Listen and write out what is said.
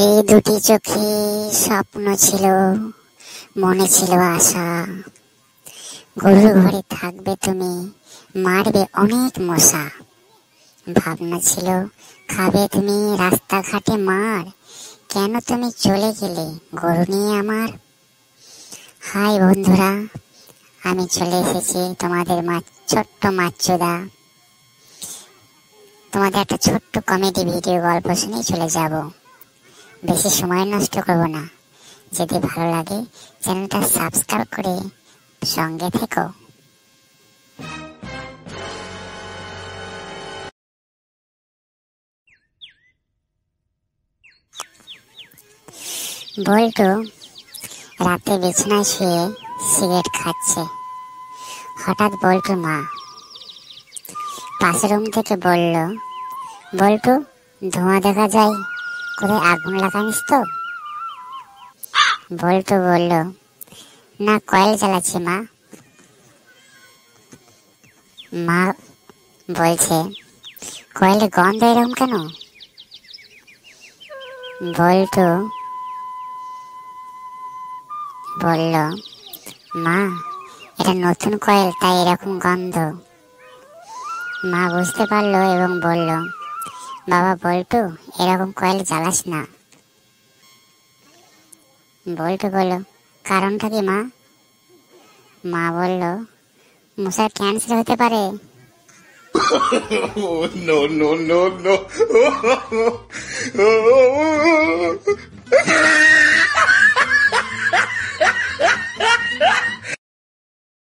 এই দুটি চোখে স্বপ্ন ছিল, মনে ছিল আশা। গরুর ঘরে থাকবে তুমি, মারবে অনেক মশা। ভাবনা ছিল খাবে তুমি রাস্তাঘাটে মার। কেন তুমি চলে গেলে গরু নিয়ে আমার? হাই বন্ধুরা, আমি চলে এসেছি তোমাদের ছোট্ট মাচ্চুদা। তোমাদের একটা ছোট্ট কমেডি ভিডিও গল্প শুনে চলে যাব। বেশি সময় নষ্ট করব না। যদি ভালো লাগে চ্যানেলটা সাবস্ক্রাইব করে সঙ্গে থেকো। বল্টু রাতে বিছানায় শুয়ে সিগারেট খাচ্ছে। হঠাৎ বল্টুর মা পাশের রুম থেকে বলল, বল্টু ধোঁয়া দেখা যায়, করে আগুন লাগানিস তো? বল্টু বলল, না কয়েল জ্বালাচ্ছি মা। মা বলছে, কয়েলের গন্ধ এরকম কেন? বল্টু বলল, মা এটা নতুন কয়েল, তাই এরকম গন্ধ। মা বুঝতে পারলো এবং বলল, বাবা বল্টু এরকম কয়েল জ্বালাস না। বল্টু বলল, কারণটা কি মা? মা বলল, মশার ক্যান্সার হতে পারে। No, no, no, no.